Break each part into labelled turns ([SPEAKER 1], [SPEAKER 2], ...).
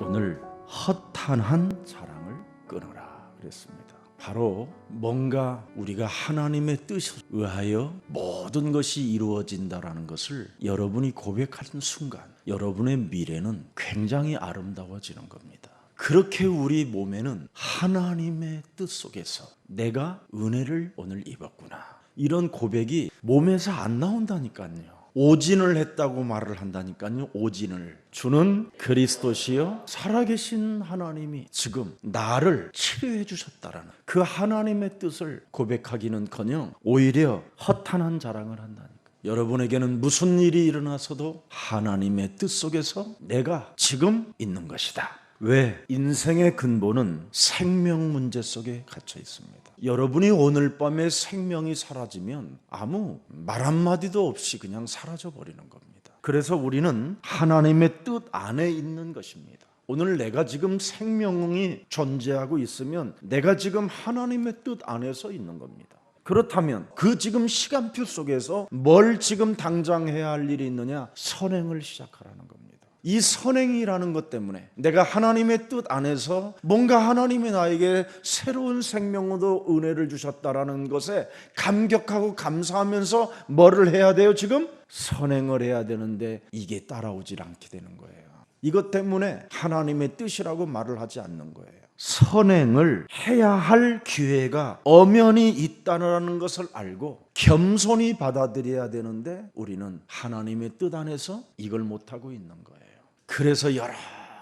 [SPEAKER 1] 오늘 허탄한 자랑을 끊어라 그랬습니다. 바로 뭔가 우리가 하나님의 뜻에 의하여 모든 것이 이루어진다라는 것을 여러분이 고백하는 순간 여러분의 미래는 굉장히 아름다워지는 겁니다. 그렇게 우리 몸에는 하나님의 뜻 속에서 내가 은혜를 오늘 입었구나, 이런 고백이 몸에서 안 나온다니까요. 오진을 했다고 말을 한다니까요. 오진을. 주는 그리스도시요 살아계신 하나님이 지금 나를 치료해 주셨다라는 그 하나님의 뜻을 고백하기는커녕 오히려 허탄한 자랑을 한다니까. 여러분에게는 무슨 일이 일어나서도 하나님의 뜻 속에서 내가 지금 있는 것이다. 왜? 인생의 근본은 생명 문제 속에 갇혀 있습니다. 여러분이 오늘 밤에 생명이 사라지면 아무 말 한마디도 없이 그냥 사라져 버리는 겁니다. 그래서 우리는 하나님의 뜻 안에 있는 것입니다. 오늘 내가 지금 생명이 존재하고 있으면 내가 지금 하나님의 뜻 안에서 있는 겁니다. 그렇다면 그 지금 시간표 속에서 뭘 지금 당장 해야 할 일이 있느냐? 선행을 시작하라는 겁니다. 이 선행이라는 것 때문에 내가 하나님의 뜻 안에서 뭔가 하나님이 나에게 새로운 생명으로 은혜를 주셨다라는 것에 감격하고 감사하면서 뭐를 해야 돼요? 지금 선행을 해야 되는데 이게 따라오질 않게 되는 거예요. 이것 때문에 하나님의 뜻이라고 말을 하지 않는 거예요. 선행을 해야 할 기회가 엄연히 있다는 것을 알고 겸손히 받아들여야 되는데 우리는 하나님의 뜻 안에서 이걸 못하고 있는 거예요. 그래서 여러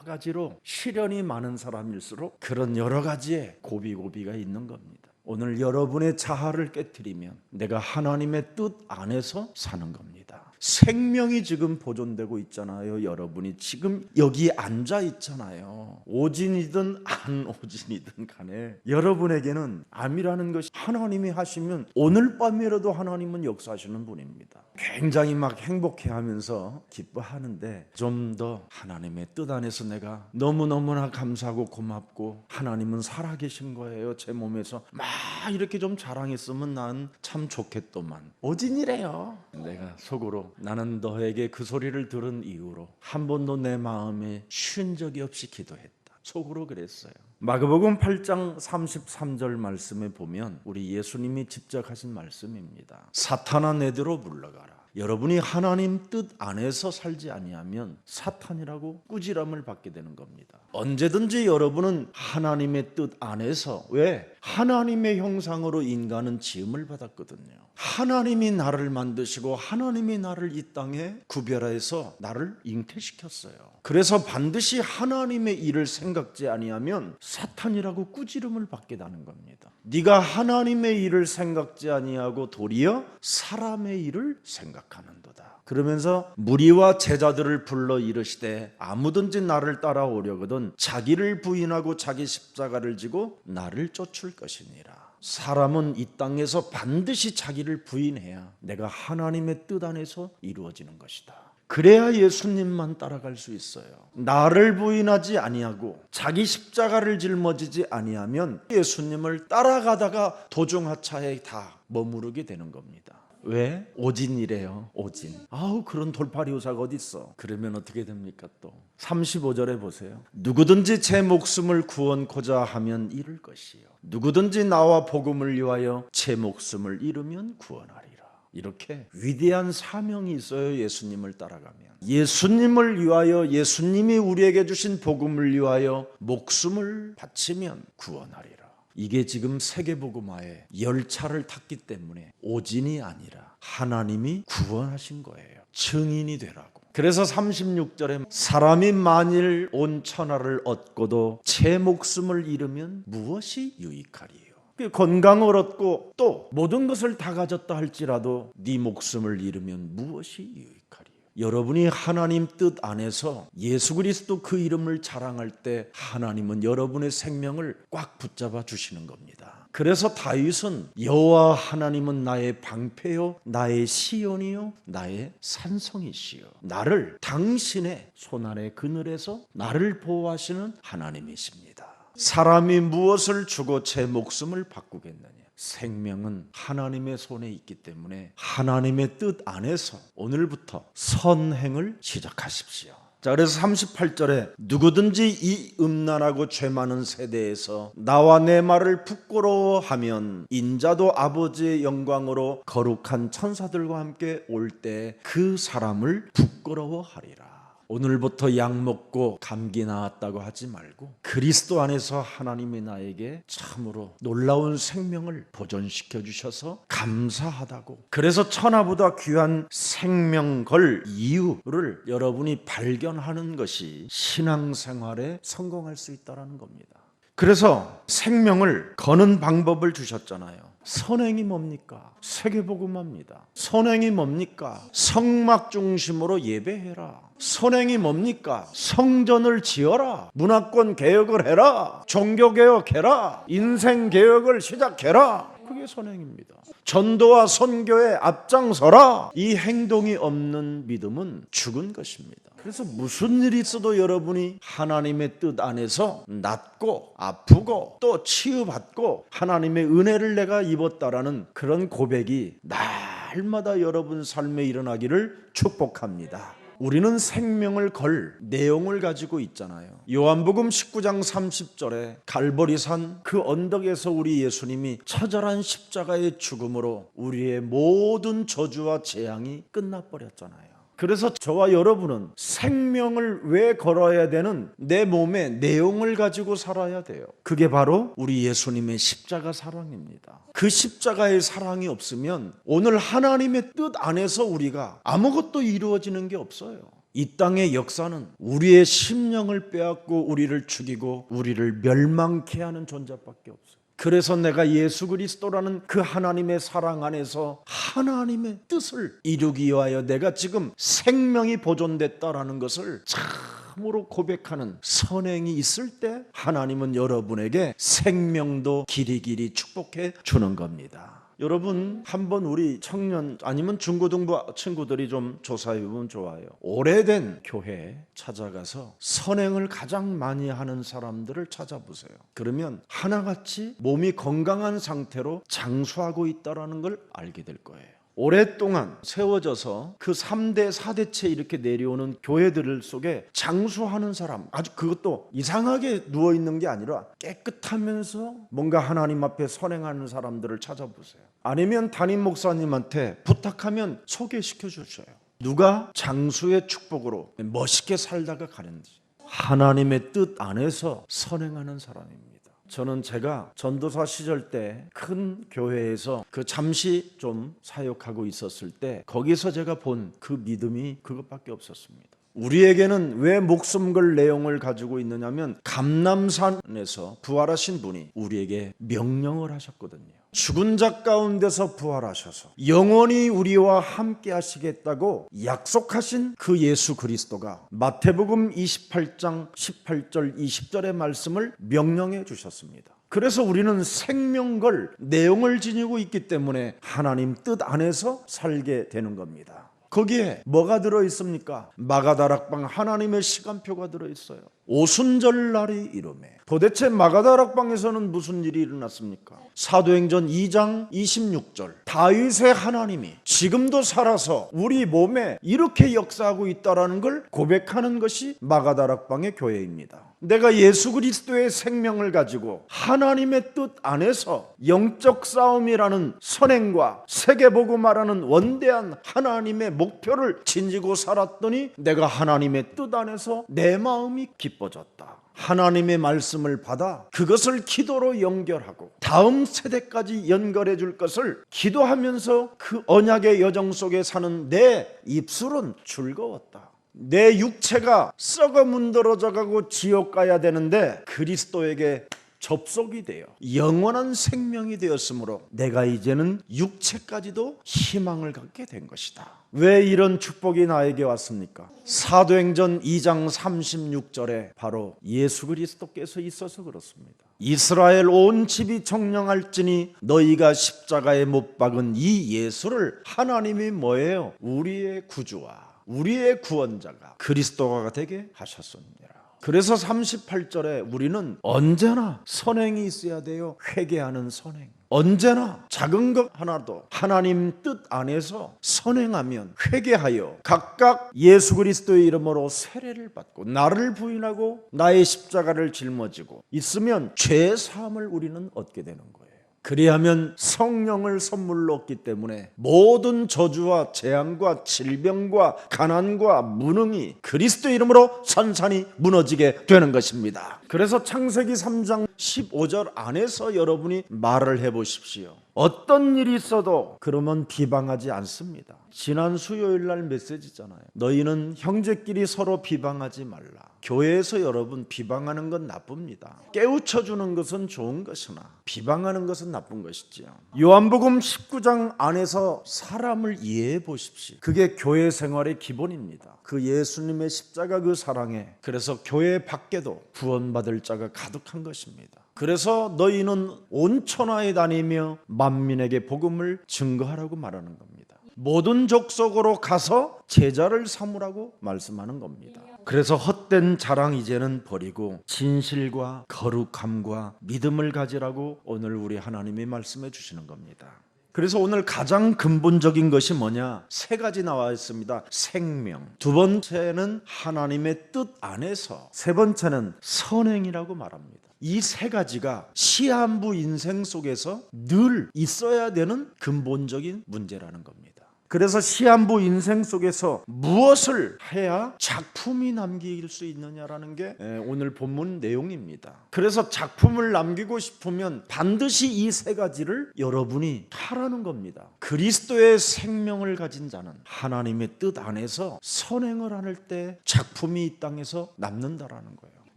[SPEAKER 1] 가지로 시련이 많은 사람일수록 그런 여러 가지의 고비가 있는 겁니다. 오늘 여러분의 자아를 깨트리면 내가 하나님의 뜻 안에서 사는 겁니다. 생명이 지금 보존되고 있잖아요. 여러분이 지금 여기 앉아 있잖아요. 오진이든 안 오진이든 간에 여러분에게는 암이라는 것이 하나님이 하시면 오늘 밤이라도 하나님은 역사하시는 분입니다. 굉장히 막 행복해하면서 기뻐하는데 좀 더 하나님의 뜻 안에서 내가 너무너무나 감사하고 고맙고 하나님은 살아계신 거예요. 제 몸에서 막 이렇게 좀 자랑했으면 난 참 좋겠더만. 오진이래요. 내가 속으로 나는 너에게 그 소리를 들은 이후로 한 번도 내 마음에 쉰 적이 없이 기도했다. 속으로 그랬어요. 마가복음 8장 33절 말씀에 보면 우리 예수님이 직접 하신 말씀입니다. 사탄아 내게로 물러가라. 여러분이 하나님 뜻 안에서 살지 아니하면 사탄이라고 꾸지람을 받게 되는 겁니다. 언제든지 여러분은 하나님의 뜻 안에서, 왜? 하나님의 형상으로 인간은 지음을 받았거든요. 하나님이 나를 만드시고 하나님이 나를 이 땅에 구별해서 나를 잉태시켰어요. 그래서 반드시 하나님의 일을 생각지 아니하면 사탄이라고 꾸지름을 받게 되는 겁니다. 네가 하나님의 일을 생각지 아니하고 도리어 사람의 일을 생각하는도다. 그러면서 무리와 제자들을 불러 이르시되 아무든지 나를 따라오려거든 자기를 부인하고 자기 십자가를 지고 나를 쫓을 것이니라. 사람은 이 땅에서 반드시 자기를 부인해야 내가 하나님의 뜻 안에서 이루어지는 것이다. 그래야 예수님만 따라갈 수 있어요. 나를 부인하지 아니하고 자기 십자가를 짊어지지 아니하면 예수님을 따라가다가 도중하차에 다 머무르게 되는 겁니다. 왜? 오진이래요. 오진. 아우 그런 돌팔이 의사가 어디 있어. 그러면 어떻게 됩니까? 또 35절에 보세요. 누구든지 제 목숨을 구원코자 하면 잃을 것이요 누구든지 나와 복음을 위하여 제 목숨을 잃으면 구원하리라. 이렇게 위대한 사명이 있어요. 예수님을 따라가면 예수님을 위하여, 예수님이 우리에게 주신 복음을 위하여 목숨을 바치면 구원하리라. 이게 지금 세계복음화의 열차를 탔기 때문에 오진이 아니라 하나님이 구원하신 거예요. 증인이 되라고. 그래서 36절에 사람이 만일 온 천하를 얻고도 제 목숨을 잃으면 무엇이 유익하리요? 건강을 얻고 또 모든 것을 다 가졌다 할지라도 네 목숨을 잃으면 무엇이 유익하리요? 여러분이 하나님 뜻 안에서 예수 그리스도 그 이름을 자랑할 때 하나님은 여러분의 생명을 꽉 붙잡아 주시는 겁니다. 그래서 다윗은 여호와 하나님은 나의 방패요 나의 시온이요 나의 산성이시요 나를 당신의 손안의 그늘에서 나를 보호하시는 하나님이십니다. 사람이 무엇을 주고 제 목숨을 바꾸겠느냐? 생명은 하나님의 손에 있기 때문에 하나님의 뜻 안에서 오늘부터 선행을 시작하십시오. 자, 그래서 38절에 누구든지 이 음란하고 죄 많은 세대에서 나와 내 말을 부끄러워하면 인자도 아버지의 영광으로 거룩한 천사들과 함께 올 때 그 사람을 부끄러워하리라. 오늘부터 약 먹고 감기 나았다고 하지 말고 그리스도 안에서 하나님이 나에게 참으로 놀라운 생명을 보존시켜 주셔서 감사하다고, 그래서 천하보다 귀한 생명 걸 이유를 여러분이 발견하는 것이 신앙생활에 성공할 수 있다는 겁니다. 그래서 생명을 거는 방법을 주셨잖아요. 선행이 뭡니까? 세계복음화입니다. 선행이 뭡니까? 성막 중심으로 예배해라. 선행이 뭡니까? 성전을 지어라. 문화권 개혁을 해라. 종교 개혁해라. 인생 개혁을 시작해라. 그게 선행입니다. 전도와 선교에 앞장서라. 이 행동이 없는 믿음은 죽은 것입니다. 그래서 무슨 일이 있어도 여러분이 하나님의 뜻 안에서 낫고 아프고 또 치유받고 하나님의 은혜를 내가 입었다라는 그런 고백이 날마다 여러분 삶에 일어나기를 축복합니다. 우리는 생명을 걸 내용을 가지고 있잖아요. 요한복음 19장 30절에 갈보리산 그 언덕에서 우리 예수님이 처절한 십자가의 죽음으로 우리의 모든 저주와 재앙이 끝나버렸잖아요. 그래서 저와 여러분은 생명을 왜 걸어야 되는 내 몸의 내용을 가지고 살아야 돼요. 그게 바로 우리 예수님의 십자가 사랑입니다. 그 십자가의 사랑이 없으면 오늘 하나님의 뜻 안에서 우리가 아무것도 이루어지는 게 없어요. 이 땅의 역사는 우리의 심령을 빼앗고 우리를 죽이고 우리를 멸망케 하는 존재밖에 없어요. 그래서 내가 예수 그리스도라는 그 하나님의 사랑 안에서 하나님의 뜻을 이루기 위하여 내가 지금 생명이 보존됐다라는 것을 참으로 고백하는 선행이 있을 때 하나님은 여러분에게 생명도 길이길이 축복해 주는 겁니다. 여러분, 한번 우리 청년 아니면 중고등부 친구들이 좀 조사해 보면 좋아요. 오래된 교회에 찾아가서 선행을 가장 많이 하는 사람들을 찾아보세요. 그러면 하나같이 몸이 건강한 상태로 장수하고 있다는 걸 알게 될 거예요. 오랫동안 세워져서 그 3대 4대째 이렇게 내려오는 교회들 속에 장수하는 사람, 아주 그것도 이상하게 누워있는 게 아니라 깨끗하면서 뭔가 하나님 앞에 선행하는 사람들을 찾아보세요. 아니면 담임 목사님한테 부탁하면 소개시켜 주셔요. 누가 장수의 축복으로 멋있게 살다가 가는지, 하나님의 뜻 안에서 선행하는 사람입니다. 저는 제가 전도사 시절 때 큰 교회에서 그 잠시 좀 사역하고 있었을 때 거기서 제가 본 그 믿음이 그것밖에 없었습니다. 우리에게는 왜 목숨 걸 내용을 가지고 있느냐면 감람산에서 부활하신 분이 우리에게 명령을 하셨거든요. 죽은 자 가운데서 부활하셔서 영원히 우리와 함께 하시겠다고 약속하신 그 예수 그리스도가 마태복음 28장 18절 20절의 말씀을 명령해 주셨습니다. 그래서 우리는 생명걸 내용을 지니고 있기 때문에 하나님 뜻 안에서 살게 되는 겁니다. 거기에 뭐가 들어있습니까? 마가다락방 하나님의 시간표가 들어있어요. 오순절날이 이르매. 도대체 마가다락방에서는 무슨 일이 일어났습니까? 사도행전 2장 26절 다윗의 하나님이 지금도 살아서 우리 몸에 이렇게 역사하고 있다는 걸 고백하는 것이 마가다락방의 교회입니다. 내가 예수 그리스도의 생명을 가지고 하나님의 뜻 안에서 영적 싸움이라는 선행과 세계복음화라는 원대한 하나님의 목표를 지니고 살았더니 내가 하나님의 뜻 안에서 내 마음이 기뻐졌다. 하나님의 말씀을 받아 그것을 기도로 연결하고 다음 세대까지 연결해 줄 것을 기도하면서 그 언약의 여정 속에 사는 내 입술은 즐거웠다. 내 육체가 썩어 문드러져 가고 지옥 가야 되는데 그리스도에게 접속이 되어 영원한 생명이 되었으므로 내가 이제는 육체까지도 희망을 갖게 된 것이다. 왜 이런 축복이 나에게 왔습니까? 사도행전 2장 36절에 바로 예수 그리스도께서 있어서 그렇습니다. 이스라엘 온 집이 정령할지니 너희가 십자가에 못 박은 이 예수를 하나님이 뭐예요? 우리의 구주와 우리의 구원자가 그리스도가 되게 하셨습니다. 그래서 38절에 우리는 언제나 선행이 있어야 돼요. 회개하는 선행. 언제나 작은 것 하나도 하나님 뜻 안에서 선행하면 회개하여 각각 예수 그리스도의 이름으로 세례를 받고 나를 부인하고 나의 십자가를 짊어지고 있으면 죄 사함을 우리는 얻게 되는 거예요. 그리하면 성령을 선물로 얻기 때문에 모든 저주와 재앙과 질병과 가난과 무능이 그리스도 이름으로 산산이 무너지게 되는 것입니다. 그래서 창세기 3장 15절 안에서 여러분이 말을 해보십시오. 어떤 일이 있어도 그러면 비방하지 않습니다. 지난 수요일 날 메시지잖아요. 너희는 형제끼리 서로 비방하지 말라. 교회에서 여러분 비방하는 건 나쁩니다. 깨우쳐주는 것은 좋은 것이나 비방하는 것은 나쁜 것이지요. 요한복음 19장 안에서 사람을 이해해 보십시오. 그게 교회 생활의 기본입니다. 그 예수님의 십자가 그 사랑에 그래서 교회 밖에도 구원받을 자가 가득한 것입니다. 그래서 너희는 온 천하에 다니며 만민에게 복음을 증거하라고 말하는 겁니다. 모든 족속으로 가서 제자를 삼으라고 말씀하는 겁니다. 그래서 헛된 자랑 이제는 버리고 진실과 거룩함과 믿음을 가지라고 오늘 우리 하나님이 말씀해 주시는 겁니다. 그래서 오늘 가장 근본적인 것이 뭐냐? 세 가지 나와 있습니다. 생명, 두 번째는 하나님의 뜻 안에서, 세 번째는 선행이라고 말합니다. 이 세 가지가 시한부 인생 속에서 늘 있어야 되는 근본적인 문제라는 겁니다. 그래서 시한부 인생 속에서 무엇을 해야 작품이 남길 수 있느냐라는 게 오늘 본문 내용입니다. 그래서 작품을 남기고 싶으면 반드시 이 세 가지를 여러분이 하라는 겁니다. 그리스도의 생명을 가진 자는 하나님의 뜻 안에서 선행을 할 때 작품이 이 땅에서 남는다라는 거예요.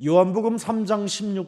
[SPEAKER 1] 요한복음 3장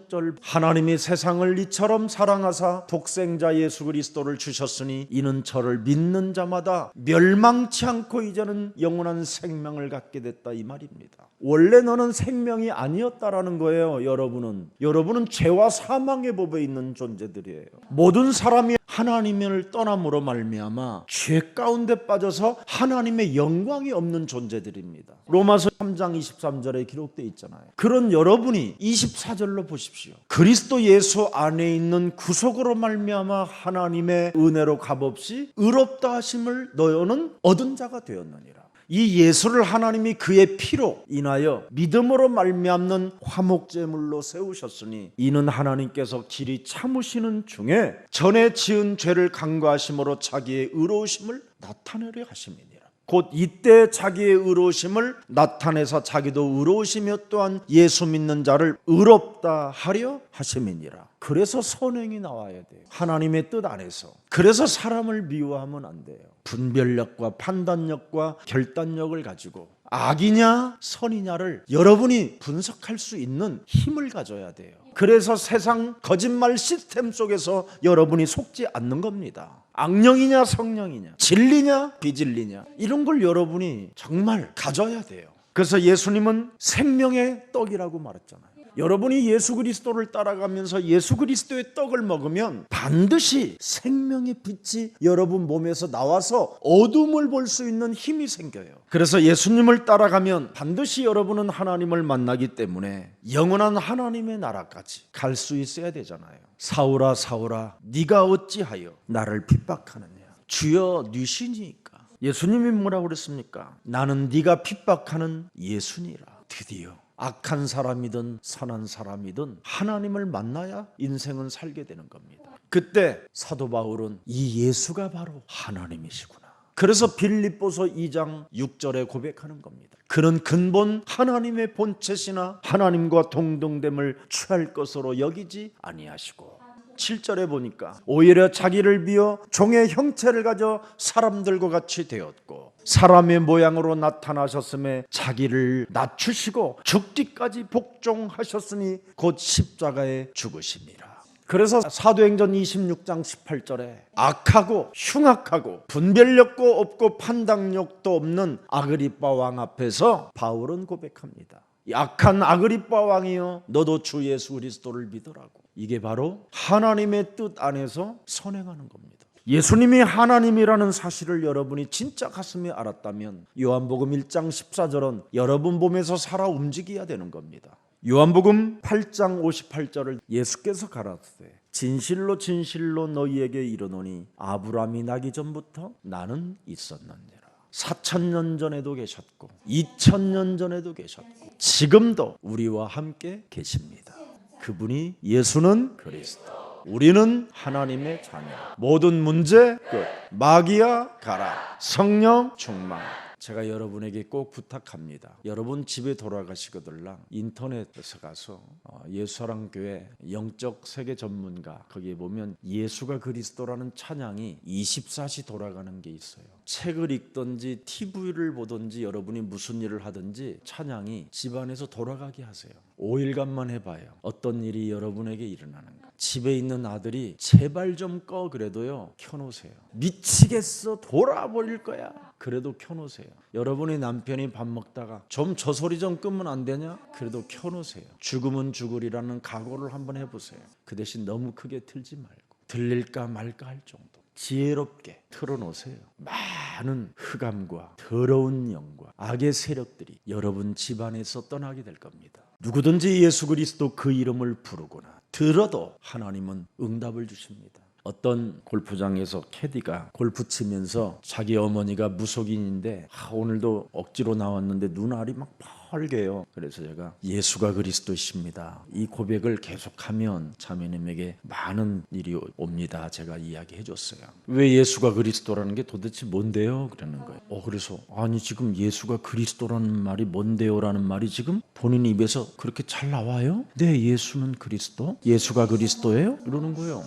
[SPEAKER 1] 16절 하나님이 세상을 이처럼 사랑하사 독생자 예수 그리스도를 주셨으니 이는 저를 믿는 자마다 멸망치 않고 이제는 영원한 생명을 갖게 됐다 이 말입니다. 원래 너는 생명이 아니었다라는 거예요. 여러분은 죄와 사망의 법에 있는 존재들이에요. 모든 사람이 하나님을 떠남으로 말미암아 죄 가운데 빠져서 하나님의 영광이 없는 존재들입니다. 로마서 3장 23절에 기록되어 있잖아요. 그런 여러분이 24절로 보십시오. 그리스도 예수 안에 있는 구속으로 말미암아 하나님의 은혜로 값없이 의롭다 하심을 너희는 얻은 자가 되었느니라. 이 예수를 하나님이 그의 피로 인하여 믿음으로 말미암는 화목제물로 세우셨으니 이는 하나님께서 길이 참으시는 중에 전에 지은 죄를 간과하심으로 자기의 의로우심을 나타내려 하심이니라. 곧 이때 자기의 의로우심을 나타내서 자기도 의로우시며 또한 예수 믿는 자를 의롭다 하려 하심이니라. 그래서 선행이 나와야 돼요. 하나님의 뜻 안에서. 그래서 사람을 미워하면 안 돼요. 분별력과 판단력과 결단력을 가지고 악이냐 선이냐를 여러분이 분석할 수 있는 힘을 가져야 돼요. 그래서 세상 거짓말 시스템 속에서 여러분이 속지 않는 겁니다. 악령이냐 성령이냐 진리냐 비진리냐 이런 걸 여러분이 정말 가져야 돼요. 그래서 예수님은 생명의 떡이라고 말했잖아요. 여러분이 예수 그리스도를 따라가면서 예수 그리스도의 떡을 먹으면 반드시 생명의 빛이 여러분 몸에서 나와서 어둠을 볼 수 있는 힘이 생겨요. 그래서 예수님을 따라가면 반드시 여러분은 하나님을 만나기 때문에 영원한 하나님의 나라까지 갈 수 있어야 되잖아요. 사울아 사울아 네가 어찌하여 나를 핍박하느냐. 주여 네 신이니까. 예수님이 뭐라고 그랬습니까? 나는 네가 핍박하는 예수니라. 드디어 악한 사람이든 선한 사람이든 하나님을 만나야 인생은 살게 되는 겁니다. 그때 사도 바울은 이 예수가 바로 하나님이시구나. 그래서 빌립보서 2장 6절에 고백하는 겁니다. 그는 근본 하나님의 본체시나 하나님과 동등됨을 취할 것으로 여기지 아니하시고 7절에 보니까 오히려 자기를 비워 종의 형체를 가져 사람들과 같이 되었고 사람의 모양으로 나타나셨음에 자기를 낮추시고 죽기까지 복종하셨으니 곧 십자가에 죽으심이라. 그래서 사도행전 26장 18절에 악하고 흉악하고 분별력도 없고 판단력도 없는 아그리빠 왕 앞에서 바울은 고백합니다. 악한 아그리빠 왕이여 너도 주 예수 그리스도를 믿으라고. 이게 바로 하나님의 뜻 안에서 선행하는 겁니다. 예수님이 하나님이라는 사실을 여러분이 진짜 가슴에 알았다면 요한복음 1장 14절은 여러분 몸에서 살아 움직여야 되는 겁니다. 요한복음 8장 58절을 예수께서 가라사대 진실로 진실로 너희에게 이르노니 아브라함이 나기 전부터 나는 있었느니라. 4,000년 전에도 계셨고 2,000년 전에도 계셨고 지금도 우리와 함께 계십니다. 그분이 예수는 그리스도, 우리는 하나님의 자녀. 모든 문제 끝. 마귀야 가라. 성령 충만. 제가 여러분에게 꼭 부탁합니다. 여러분 집에 돌아가시거들랑 인터넷에서 가서 예수사랑교회 영적 세계 전문가 거기에 보면 예수가 그리스도라는 찬양이 24시 돌아가는 게 있어요. 책을 읽든지 TV를 보든지 여러분이 무슨 일을 하든지 찬양이 집안에서 돌아가게 하세요. 5일간만 해봐요. 어떤 일이 여러분에게 일어나는가. 집에 있는 아들이 제발 좀 꺼 그래도요 켜놓으세요. 미치겠어 돌아버릴 거야 그래도 켜놓으세요. 여러분의 남편이 밥 먹다가 좀 저 소리 좀 끄면 안 되냐 그래도 켜놓으세요. 죽으면 죽으리라는 각오를 한번 해보세요. 그 대신 너무 크게 틀지 말고 들릴까 말까 할 정도 지혜롭게 틀어놓으세요. 많은 흑암과 더러운 영과 악의 세력들이 여러분 집안에서 떠나게 될 겁니다. 누구든지 예수 그리스도 그 이름을 부르거나 들어도 하나님은 응답을 주십니다. 어떤 골프장에서 캐디가 골프 치면서 자기 어머니가 무속인인데 오늘도 억지로 나왔는데 눈알이 막 빨개요. 그래서 제가 예수가 그리스도이십니다. 이 고백을 계속하면 자매님에게 많은 일이 옵니다. 제가 이야기해 줬어요. 왜 예수가 그리스도라는 게 도대체 뭔데요? 그러는 거예요. 그래서 아니 지금 예수가 그리스도라는 말이 뭔데요? 라는 말이 지금 본인 입에서 그렇게 잘 나와요? 네, 예수는 그리스도? 예수가 그리스도예요? 이러는 거예요.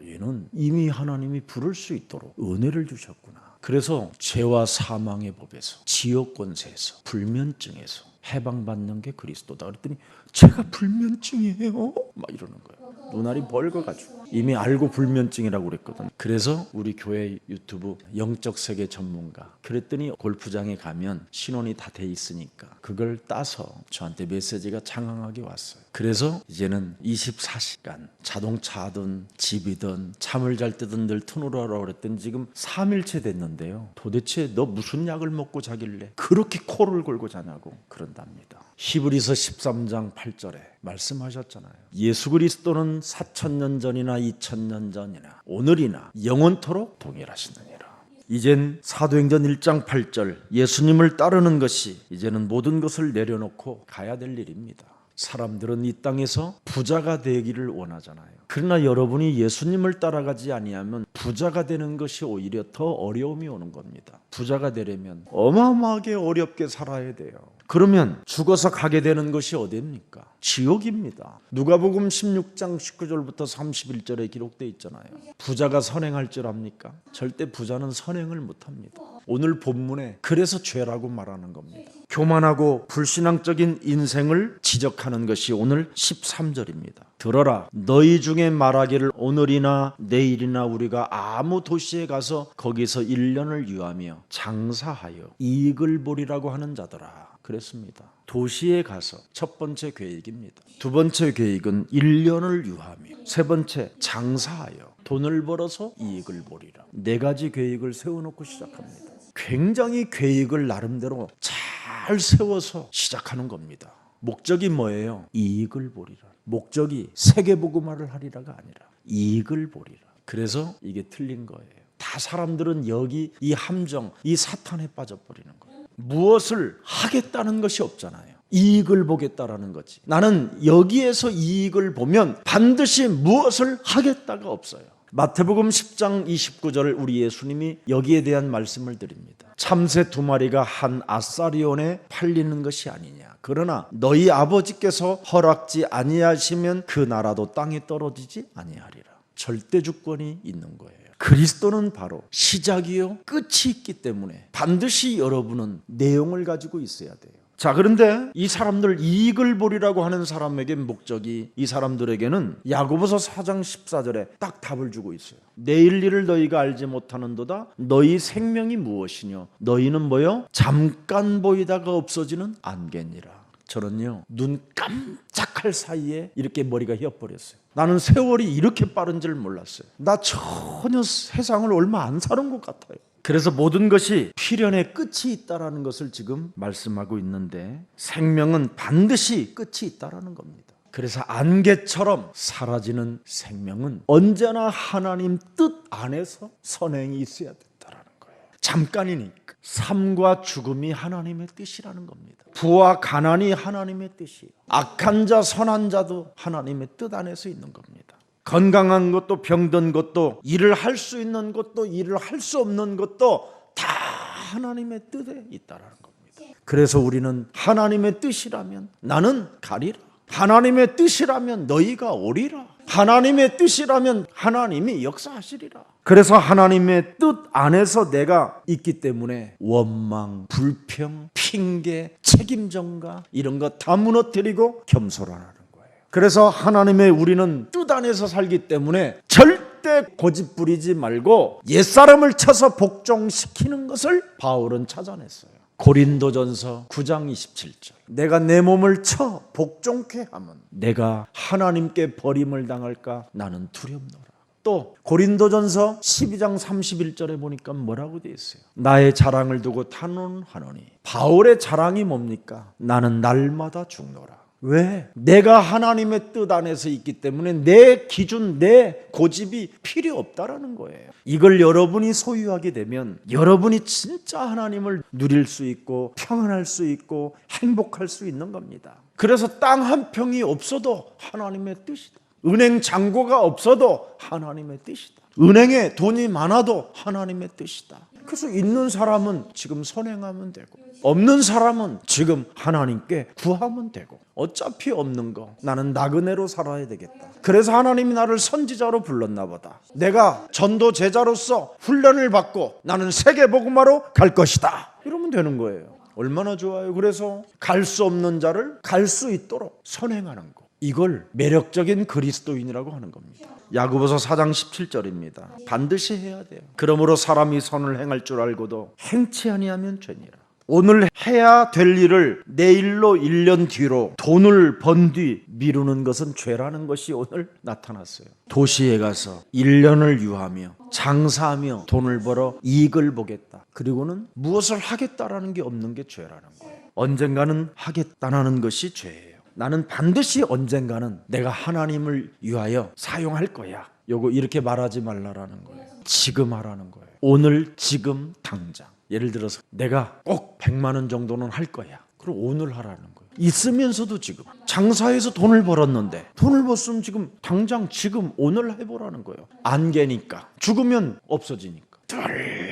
[SPEAKER 1] 얘는 이미 하나님이 부를 수 있도록 은혜를 주셨구나. 그래서 죄와 사망의 법에서 지옥 권세에서 불면증에서 해방받는 게 그리스도다. 그랬더니 제가 불면증이에요? 막 이러는 거예요. 눈알이 벌거가지고 이미 알고 불면증이라고 그랬거든. 그래서 우리 교회 유튜브 영적 세계 전문가 그랬더니 골프장에 가면 신원이 다 돼 있으니까 그걸 따서 저한테 메시지가 장황하게 왔어요. 그래서 이제는 24시간 자동차든 집이든 잠을 잘 때든 늘 튼으로 하라고 그랬더니 지금 3일째 됐는데요. 도대체 너 무슨 약을 먹고 자길래 그렇게 코를 골고 자냐고 그런답니다. 히브리서 13장 8절에 말씀하셨잖아요. 예수 그리스도는 4,000년 전이나 2,000년 전이나 오늘이나 영원토록 동일하시느니라. 이젠 사도행전 1장 8절 예수님을 따르는 것이 이제는 모든 것을 내려놓고 가야 될 일입니다. 사람들은 이 땅에서 부자가 되기를 원하잖아요. 그러나 여러분이 예수님을 따라가지 아니하면 부자가 되는 것이 오히려 더 어려움이 오는 겁니다. 부자가 되려면 어마어마하게 어렵게 살아야 돼요. 그러면 죽어서 가게 되는 것이 어디입니까? 지옥입니다. 누가복음 16장 19절부터 31절에 기록되어 있잖아요. 부자가 선행할 줄 압니까? 절대 부자는 선행을 못합니다. 오늘 본문에 그래서 죄라고 말하는 겁니다. 교만하고 불신앙적인 인생을 지적하는 것이 오늘 13절입니다. 들어라 너희 중에 말하기를 오늘이나 내일이나 우리가 아무 도시에 가서 거기서 1년을 유하며 장사하여 이익을 보리라고 하는 자더라 그랬습니다. 도시에 가서 첫 번째 계획입니다. 두 번째 계획은 1년을 유하며 세 번째 장사하여 돈을 벌어서 이익을 보리라. 네 가지 계획을 세워놓고 시작합니다. 굉장히 계획을 나름대로 잘 세워서 시작하는 겁니다. 목적이 뭐예요? 이익을 보리라. 목적이 세계복음화를 하리라가 아니라 이익을 보리라. 그래서 이게 틀린 거예요. 다 사람들은 여기 이 함정, 이 사탄에 빠져버리는 거예요. 무엇을 하겠다는 것이 없잖아요. 이익을 보겠다라는 거지. 나는 여기에서 이익을 보면 반드시 무엇을 하겠다가 없어요. 마태복음 10장 29절 우리 예수님이 여기에 대한 말씀을 드립니다. 참새 2마리가 한 아사리온에 팔리는 것이 아니냐. 그러나 너희 아버지께서 허락지 아니하시면 그 나라도 땅에 떨어지지 아니하리라. 절대 주권이 있는 거예요. 그리스도는 바로 시작이요 끝이 있기 때문에 반드시 여러분은 내용을 가지고 있어야 돼요. 자, 그런데 이 사람들 이익을 보리라고 하는 사람에게 목적이 이 사람들에게는 야고보서 4장 14절에 딱 답을 주고 있어요. 내일 일을 너희가 알지 못하는도다. 너희 생명이 무엇이뇨? 너희는 뭐요? 잠깐 보이다가 없어지는 안개니라. 저는요 눈 깜짝할 사이에 이렇게 머리가 휘어버렸어요. 나는 세월이 이렇게 빠른 줄 몰랐어요. 나 전혀 세상을 얼마 안 사는 것 같아요. 그래서 모든 것이 필연의 끝이 있다라는 것을 지금 말씀하고 있는데 생명은 반드시 끝이 있다라는 겁니다. 그래서 안개처럼 사라지는 생명은 언제나 하나님 뜻 안에서 선행이 있어야 된다는 거예요. 잠깐이니까. 삶과 죽음이 하나님의 뜻이라는 겁니다. 부와 가난이 하나님의 뜻이에요. 악한 자 선한 자도 하나님의 뜻 안에서 있는 겁니다. 건강한 것도 병든 것도 일을 할 수 있는 것도 일을 할 수 없는 것도 다 하나님의 뜻에 있다는 겁니다. 그래서 우리는 하나님의 뜻이라면 나는 가리라, 하나님의 뜻이라면 너희가 오리라, 하나님의 뜻이라면 하나님이 역사하시리라. 그래서 하나님의 뜻 안에서 내가 있기 때문에 원망, 불평, 핑계, 책임전가 이런 거 다 무너뜨리고 겸손하는 거예요. 그래서 하나님의 우리는 뜻 안에서 살기 때문에 절대 고집 부리지 말고 옛사람을 쳐서 복종시키는 것을 바울은 찾아냈어요. 고린도전서 9장 27절. 내가 내 몸을 쳐 복종케 하면 내가 하나님께 버림을 당할까 나는 두렵노라. 또 고린도전서 12장 31절에 보니까 뭐라고 되어 있어요? 나의 자랑을 두고 탄원하노니. 바울의 자랑이 뭡니까? 나는 날마다 죽노라. 왜? 내가 하나님의 뜻 안에서 있기 때문에 내 기준, 내 고집이 필요 없다라는 거예요. 이걸 여러분이 소유하게 되면 여러분이 진짜 하나님을 누릴 수 있고 평안할 수 있고 행복할 수 있는 겁니다. 그래서 땅 한 평이 없어도 하나님의 뜻이다. 은행 잔고가 없어도 하나님의 뜻이다. 은행에 돈이 많아도 하나님의 뜻이다. 그래서 있는 사람은 지금 선행하면 되고 없는 사람은 지금 하나님께 구하면 되고 어차피 없는 거 나는 나그네로 살아야 되겠다. 그래서 하나님이 나를 선지자로 불렀나 보다. 내가 전도 제자로서 훈련을 받고 나는 세계복음화로 갈 것이다. 이러면 되는 거예요. 얼마나 좋아요. 그래서 갈 수 없는 자를 갈 수 있도록 선행하는 거. 이걸 매력적인 그리스도인이라고 하는 겁니다. 야고보서 4장 17절입니다. 반드시 해야 돼요. 그러므로 사람이 선을 행할 줄 알고도 행치 아니하면 죄니라. 오늘 해야 될 일을 내일로 1년 뒤로 돈을 번 뒤 미루는 것은 죄라는 것이 오늘 나타났어요. 도시에 가서 1년을 유하며 장사하며 돈을 벌어 이익을 보겠다. 그리고는 무엇을 하겠다라는 게 없는 게 죄라는 거예요. 언젠가는 하겠다는 것이 죄예요. 나는 반드시 언젠가는 내가 하나님을 위하여 사용할 거야. 요거 이렇게 말하지 말라라는 거예요. 지금 하라는 거예요. 오늘 지금 당장. 예를 들어서 내가 꼭 100만 원 정도는 할 거야. 그럼 오늘 하라는 거예요. 있으면서도 지금 장사해서 돈을 벌었는데 돈을 벌었으면 지금 당장 지금 오늘 해보라는 거예요. 안개니까 죽으면 없어지니까.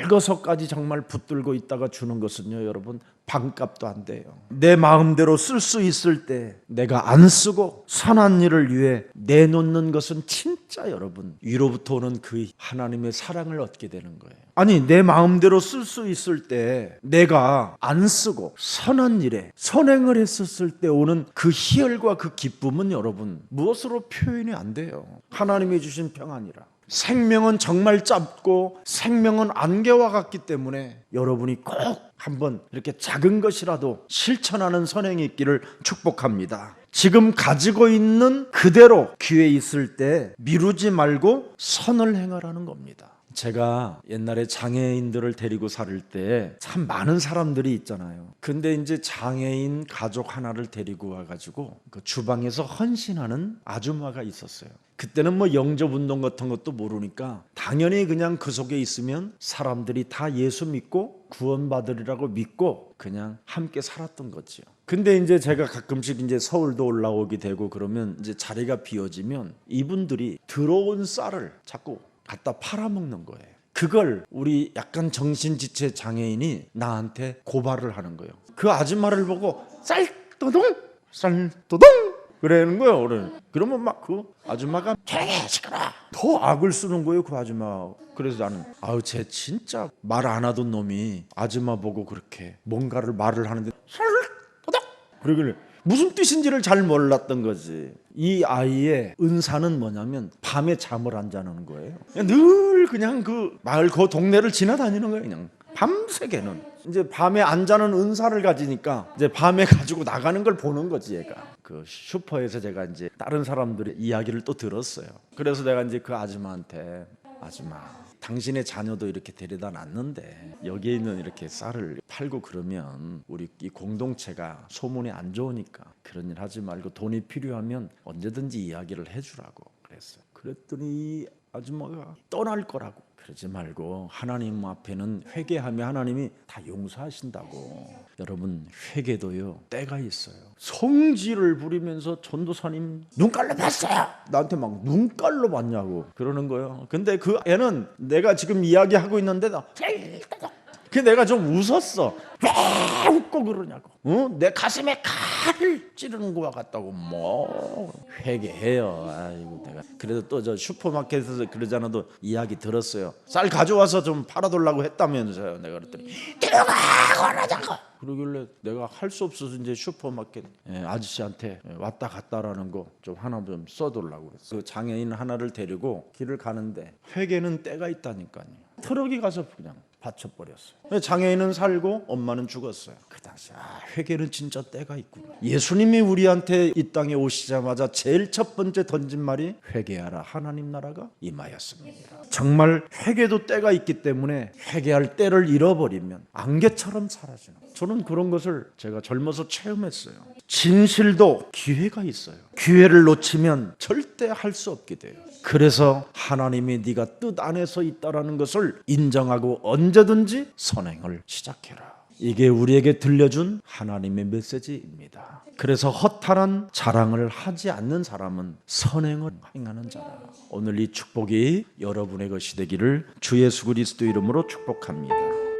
[SPEAKER 1] 늙어서까지 정말 붙들고 있다가 주는 것은요 여러분 반값도 안 돼요. 내 마음대로 쓸 수 있을 때 내가 안 쓰고 선한 일을 위해 내놓는 것은 진짜 여러분 위로부터 오는 그 하나님의 사랑을 얻게 되는 거예요. 아니 내 마음대로 쓸 수 있을 때 내가 안 쓰고 선한 일에 선행을 했었을 때 오는 그 희열과 그 기쁨은 여러분 무엇으로 표현이 안 돼요. 하나님이 주신 평안이라. 생명은 정말 짧고 생명은 안개와 같기 때문에 여러분이 꼭 한번 이렇게 작은 것이라도 실천하는 선행이 있기를 축복합니다. 지금 가지고 있는 그대로 기회 있을 때 미루지 말고 선을 행하라는 겁니다. 제가 옛날에 장애인들을 데리고 살 때 참 많은 사람들이 있잖아요. 근데 이제 장애인 가족 하나를 데리고 와가지고 그 주방에서 헌신하는 아줌마가 있었어요. 그때는 뭐 영접운동 같은 것도 모르니까 당연히 그냥 그 속에 있으면 사람들이 다 예수 믿고 구원받으리라고 믿고 그냥 함께 살았던 거지요. 근데 이제 제가 가끔씩 이제 서울도 올라오게 되고 그러면 이제 자리가 비어지면 이분들이 들어온 쌀을 자꾸 갖다 팔아먹는 거예요. 그걸 우리 약간 정신지체 장애인이 나한테 고발을 하는 거예요. 그 아줌마를 보고 쌀도동 쌀도동 그러는 거예요. 그러면 막 그 아줌마가 개시끄라 더 악을 쓰는 거예요. 그 아줌마. 그래서 나는 아우 쟤 진짜 말 안 하던 놈이 아줌마 보고 그렇게 뭔가를 말을 하는데 쌀도동 그러길래 무슨 뜻인지를 잘 몰랐던 거지. 이 아이의 은사는 뭐냐면 밤에 잠을 안 자는 거예요. 늘 그냥 그 마을 그 동네를 지나다니는 거예요. 그냥 밤새게는 이제 밤에 안 자는 은사를 가지니까 이제 밤에 가지고 나가는 걸 보는 거지 얘가. 그 슈퍼에서 제가 이제 다른 사람들의 이야기를 또 들었어요. 그래서 내가 이제 그 아줌마한테 아줌마 당신의 자녀도 이렇게 데려다 놨는데 여기에 있는 이렇게 쌀을 팔고 그러면 우리 이 공동체가 소문이 안 좋으니까 그런 일 하지 말고 돈이 필요하면 언제든지 이야기를 해주라고 그랬어요. 그랬더니 이 아줌마가 떠날 거라고. 그러지 말고 하나님 앞에는 회개하면 하나님이 다 용서하신다고. 여러분, 회개도요 때가 있어요. 성질을 부리면서 전도사님 눈깔로 봤어요. 나한테 막 눈깔로 봤냐고 그러는 거예요. 근데 그 애는 내가 지금 이야기하고 있는데 그 내가 좀 웃었어. 왜 웃고 그러냐고. 내 가슴에 칼을 찌르는 거와 같다고. 뭐 회개해요. 아이고 내가 그래도 또 저 슈퍼마켓에서 그러잖아도 이야기 들었어요. 쌀 가져와서 좀 팔아달라고 했다면서요. 내가 그랬더니 들어가 그러자고. 그러길래 내가 할 수 없어서 이제 슈퍼마켓 아저씨한테 왔다 갔다라는 거 좀 하나 좀 써달라고 그랬어. 그 장애인 하나를 데리고 길을 가는데 회개는 때가 있다니까요. 트럭이 가서 그냥 받쳐버렸어요. 장애인은 살고 엄마는 죽었어요. 그 당시 회개는 진짜 때가 있구나. 예수님이 우리한테 이 땅에 오시자마자 제일 첫 번째 던진 말이 회개하라 하나님 나라가 임하였습니다. 정말 회개도 때가 있기 때문에 회개할 때를 잃어버리면 안개처럼 사라지는, 저는 그런 것을 제가 젊어서 체험했어요. 진실도 기회가 있어요. 기회를 놓치면 절대 할 수 없게 돼요. 그래서 하나님이 네가 뜻 안에서 있다라는 것을 인정하고 언제든지 선행을 시작해라. 이게 우리에게 들려준 하나님의 메시지입니다. 그래서 허탄한 자랑을 하지 않는 사람은 선행을 행하는 자라. 오늘 이 축복이 여러분의 것이 되기를 주 예수 그리스도 이름으로 축복합니다.